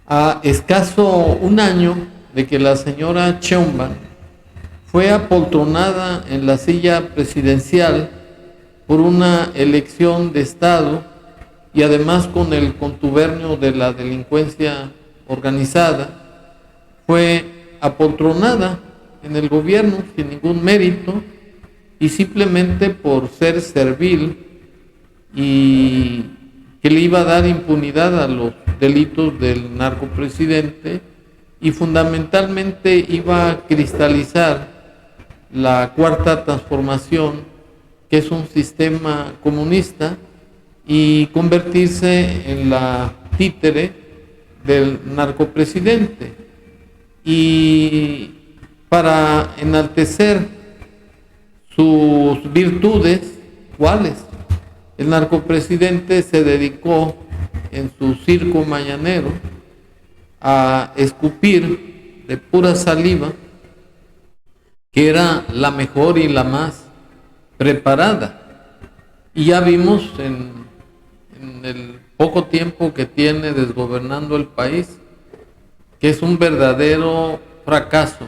A escaso un año de que la señora Sheinbaum fue apoltronada en la silla presidencial por una elección de Estado y además con el contubernio de la delincuencia organizada, fue apoltronada en el gobierno sin ningún mérito y simplemente por ser servil y que le iba a dar impunidad a los delitos del narcopresidente y fundamentalmente iba a cristalizar la cuarta transformación, que es un sistema comunista, y convertirse en la títere del narcopresidente. Y para enaltecer sus virtudes, ¿cuáles? El narcopresidente se dedicó en su circo mañanero a escupir de pura saliva que era la mejor y la más preparada. Y ya vimos en el poco tiempo que tiene desgobernando el país que es un verdadero fracaso.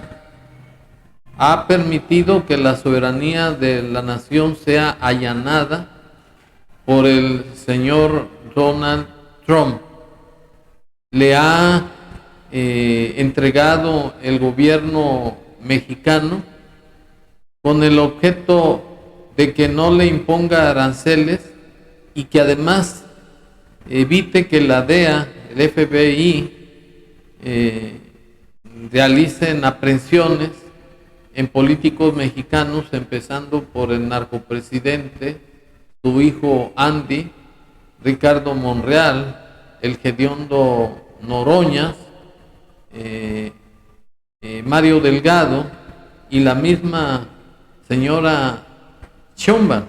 Ha permitido que la soberanía de la nación sea allanada por el señor Donald Trump. Le ha entregado el gobierno mexicano con el objeto de que no le imponga aranceles y que además evite que la DEA, el FBI, realicen aprehensiones en políticos mexicanos, empezando por el narcopresidente, su hijo Andy, Ricardo Monreal, el hediondo Noroñas, Mario Delgado y la misma señora Sheinbaum.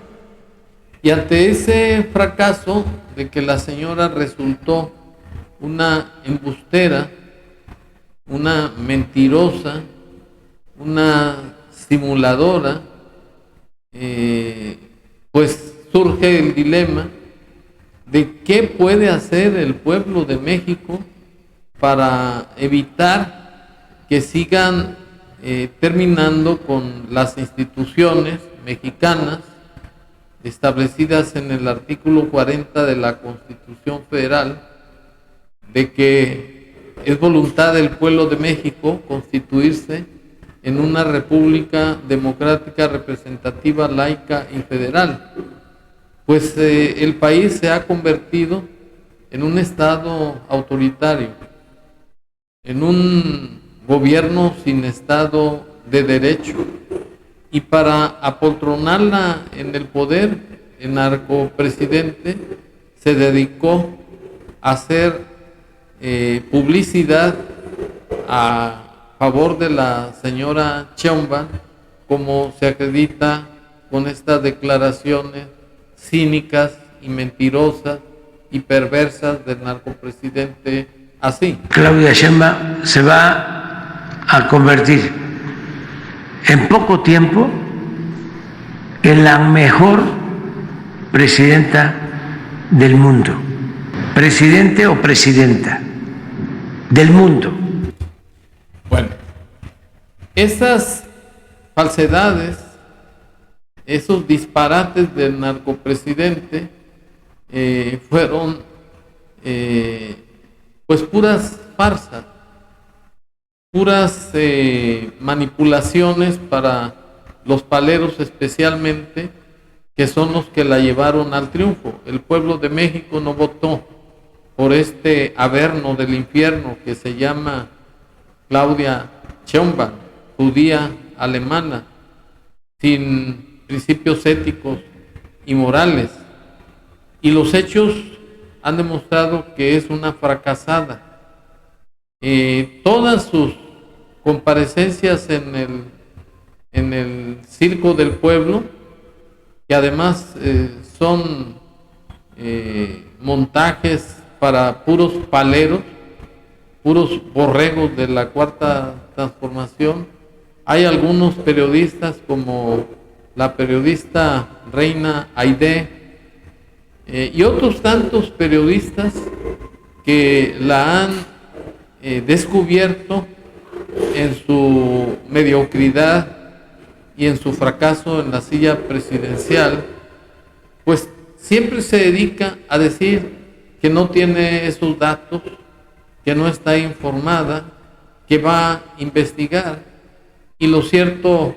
Y ante ese fracaso de que la señora resultó una embustera, una mentirosa, una simuladora, pues surge el dilema de qué puede hacer el pueblo de México para evitar que sigan terminando con las instituciones mexicanas establecidas en el artículo 40 de la Constitución Federal, de que es voluntad del pueblo de México constituirse en una república democrática, representativa, laica y federal. Pues el país se ha convertido en un estado autoritario, en un gobierno sin estado de derecho, y para apoltronarla en el poder, el narcopresidente se dedicó a hacer publicidad a favor de la señora Sheinbaum, como se acredita con estas declaraciones cínicas y mentirosas y perversas del narcopresidente así. Claudia Sheinbaum se va a convertir en poco tiempo en la mejor presidenta del mundo, presidente o presidenta del mundo. Bueno, esas falsedades, esos disparates del narcopresidente fueron pues puras farsas, puras manipulaciones para los paleros especialmente, que son los que la llevaron al triunfo. El pueblo de México no votó por este averno del infierno que se llama Claudia Sheinbaum, judía alemana, sin principios éticos y morales. Y los hechos han demostrado que es una fracasada. Todas sus comparecencias en el circo del pueblo, que además son montajes para puros paleros, puros borregos de la cuarta transformación. Hay algunos periodistas, como la periodista Reina Aide, y otros tantos periodistas que la han descubierto en su mediocridad y en su fracaso en la silla presidencial, pues siempre se dedica a decir que no tiene esos datos, que no está informada, que va a investigar. Y lo cierto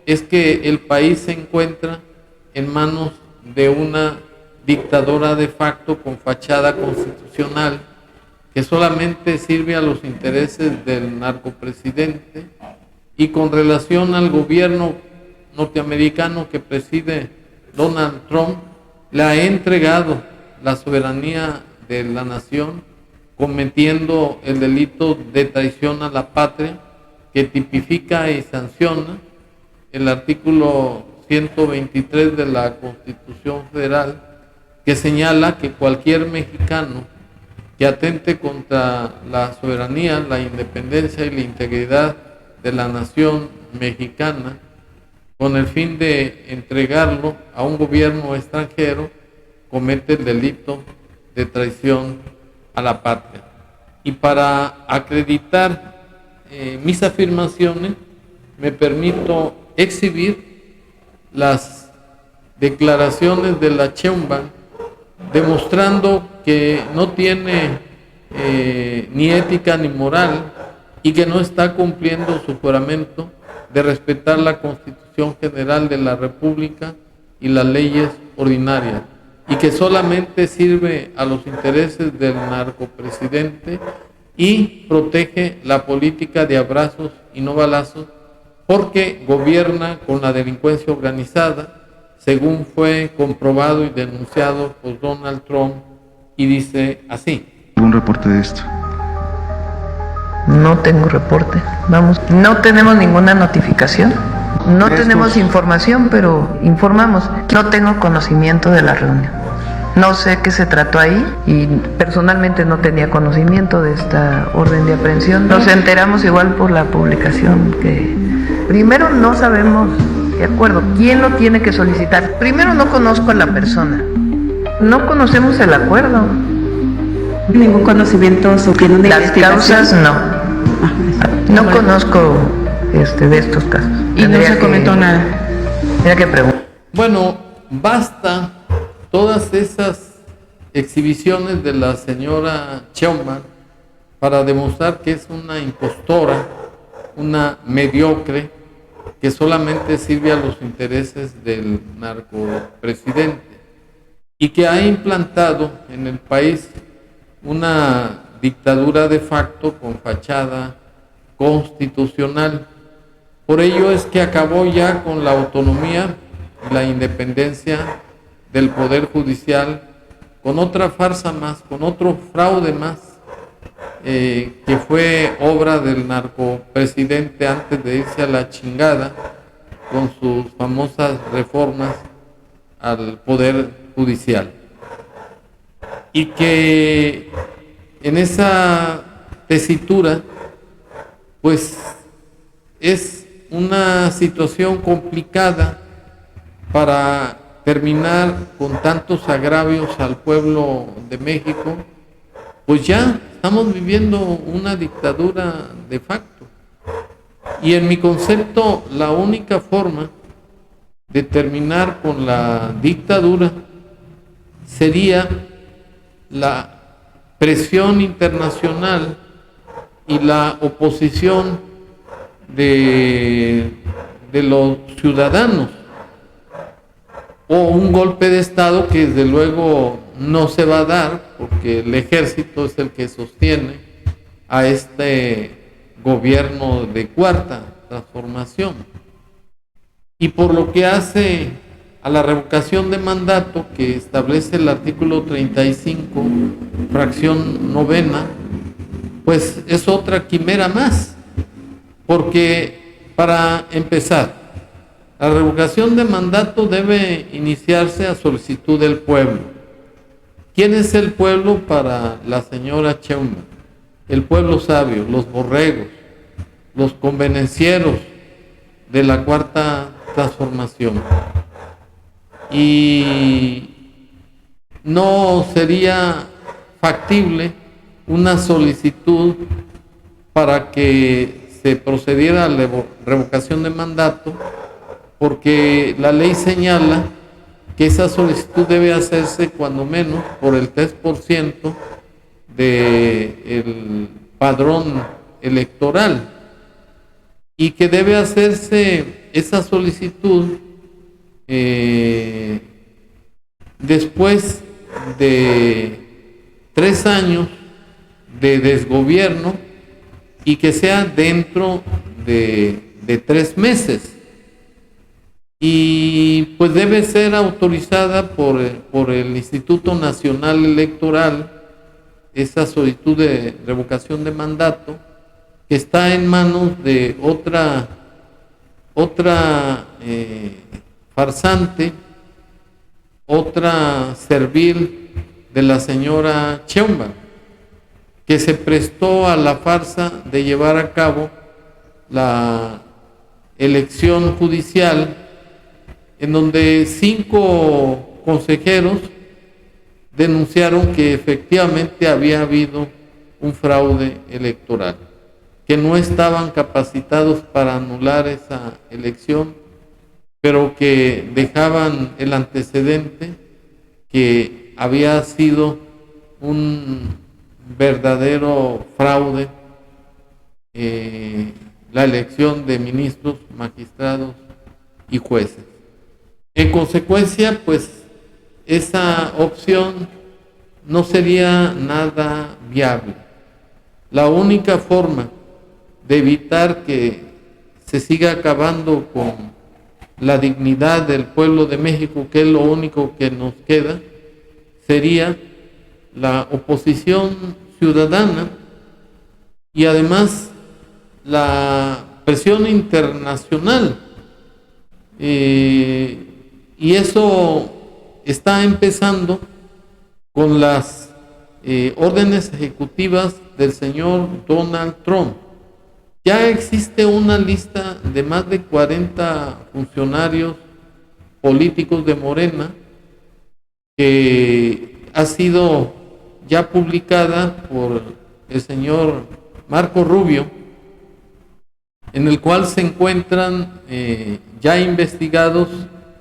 es que el país se encuentra en manos de una dictadura de facto con fachada constitucional que solamente sirve a los intereses del narcopresidente. Y con relación al gobierno norteamericano que preside Donald Trump, le ha entregado la soberanía de la nación, cometiendo el delito de traición a la patria, que tipifica y sanciona el artículo 123 de la Constitución Federal, que señala que cualquier mexicano que atente contra la soberanía, la independencia y la integridad de la nación mexicana, con el fin de entregarlo a un gobierno extranjero, comete el delito de traición a la patria. Y para acreditar mis afirmaciones, me permito exhibir las declaraciones de la Sheinbaum, demostrando que no tiene ni ética ni moral y que no está cumpliendo su juramento de respetar la Constitución General de la República y las leyes ordinarias, y que solamente sirve a los intereses del narcopresidente y protege la política de abrazos y no balazos, porque gobierna con la delincuencia organizada, según fue comprobado y denunciado por Donald Trump, y dice así. ¿Un reporte de esto? No tengo reporte, vamos, no tenemos ninguna notificación, no tenemos información, pero informamos. No tengo conocimiento de la reunión, no sé qué se trató ahí y personalmente no tenía conocimiento de esta orden de aprehensión. Nos enteramos igual por la publicación, que primero no sabemos, de acuerdo, quién lo tiene que solicitar. Primero no conozco a la persona, no conocemos el acuerdo. Ningún conocimiento sobre una Las causas no. No conozco de estos casos. Y no se comentó nada. Mira que pregunta. Bueno, basta todas esas exhibiciones de la señora Sheinbaum para demostrar que es una impostora, una mediocre, que solamente sirve a los intereses del narcopresidente y que ha implantado en el país una dictadura de facto con fachada constitucional. Por ello es que acabó ya con la autonomía y la independencia del Poder Judicial, con otra farsa más, con otro fraude más, que fue obra del narcopresidente antes de irse a la chingada con sus famosas reformas al Poder Judicial. Y que en esa tesitura, pues es una situación complicada para terminar con tantos agravios al pueblo de México, pues ya estamos viviendo una dictadura de facto. Y en mi concepto, la única forma de terminar con la dictadura sería la presión internacional y la oposición de los ciudadanos, o un golpe de Estado que desde luego no se va a dar, porque el ejército es el que sostiene a este gobierno de cuarta transformación. Y por lo que hace a la revocación de mandato que establece el artículo 35, fracción novena, pues es otra quimera más, porque para empezar, la revocación de mandato debe iniciarse a solicitud del pueblo. ¿Quién es el pueblo para la señora Sheinbaum? El pueblo sabio, los borregos, los convenencieros de la cuarta transformación. Y no sería factible una solicitud para que se procediera a la revocación de mandato, porque la ley señala que esa solicitud debe hacerse cuando menos por el 3% del padrón electoral, y que debe hacerse esa solicitud después de 3 años de desgobierno, y que sea dentro de 3 meses. Y pues debe ser autorizada por el Instituto Nacional Electoral esa solicitud de revocación de mandato, que está en manos de otra farsante, otra servil de la señora Sheinbaum, que se prestó a la farsa de llevar a cabo la elección judicial, en donde 5 consejeros denunciaron que efectivamente había habido un fraude electoral, que no estaban capacitados para anular esa elección, pero que dejaban el antecedente que había sido un verdadero fraude la elección de ministros, magistrados y jueces. En consecuencia, pues esa opción no sería nada viable. La única forma de evitar que se siga acabando con la dignidad del pueblo de México, que es lo único que nos queda, sería la oposición ciudadana y además la presión internacional. Y eso está empezando con las órdenes ejecutivas del señor Donald Trump. Ya existe una lista de más de 40 funcionarios políticos de Morena que ha sido ya publicada por el señor Marco Rubio, en el cual se encuentran ya investigados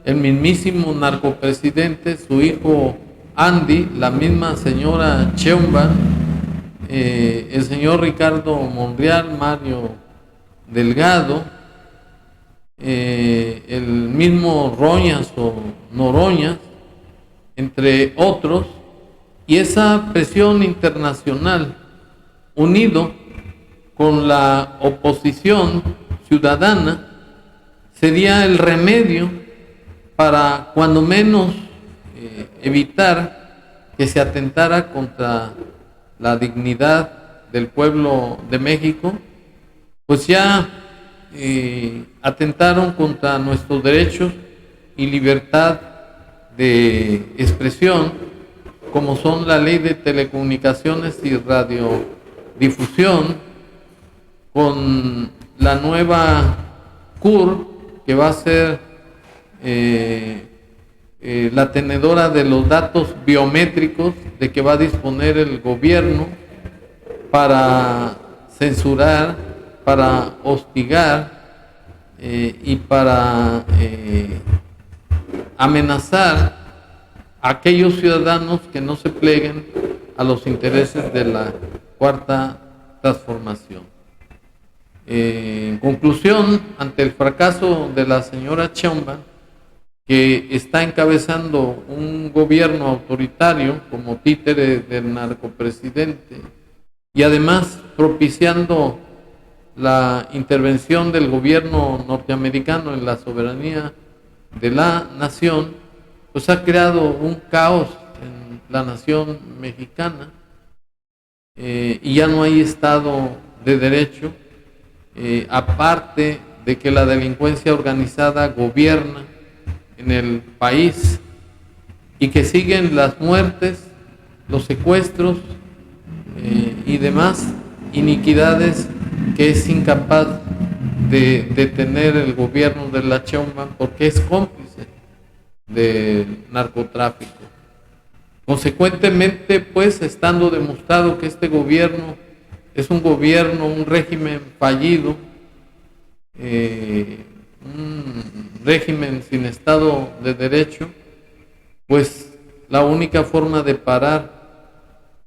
el mismísimo narcopresidente, su hijo Andy, la misma señora Sheinbaum, el señor Ricardo Monreal, Mario Delgado, el mismo Roñas o Noroñas, entre otros, y esa presión internacional, unido con la oposición ciudadana, sería el remedio para cuando menos evitar que se atentara contra la dignidad del pueblo de México. Pues ya atentaron contra nuestros derechos y libertad de expresión, como son la ley de telecomunicaciones y radiodifusión, con la nueva CUR, que va a ser la tenedora de los datos biométricos de que va a disponer el gobierno para censurar, para hostigar y para amenazar a aquellos ciudadanos que no se pleguen a los intereses de la Cuarta Transformación. En conclusión, ante el fracaso de la señora Sheinbaum, que está encabezando un gobierno autoritario como títere del narcopresidente y además propiciando la intervención del gobierno norteamericano en la soberanía de la nación, pues ha creado un caos en la nación mexicana y ya no hay Estado de Derecho, aparte de que la delincuencia organizada gobierna en el país y que siguen las muertes, los secuestros y demás iniquidades que es incapaz de detener el gobierno de la Sheinbaum, porque es cómplice del narcotráfico. Consecuentemente, pues, estando demostrado que este gobierno es un gobierno, un régimen fallido, un régimen sin Estado de Derecho, pues la única forma de parar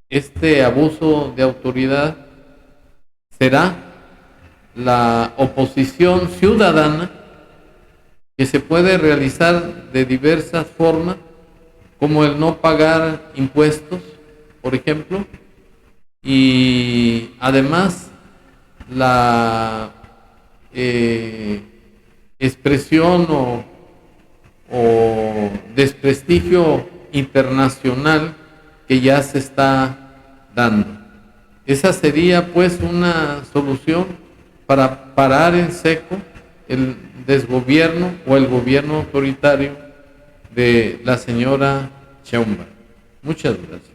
este abuso de autoridad será la oposición ciudadana, que se puede realizar de diversas formas, como el no pagar impuestos, por ejemplo, y además la expresión o desprestigio internacional que ya se está dando. Esa sería pues una solución para parar en seco el desgobierno o el gobierno autoritario de la señora Sheinbaum. Muchas gracias.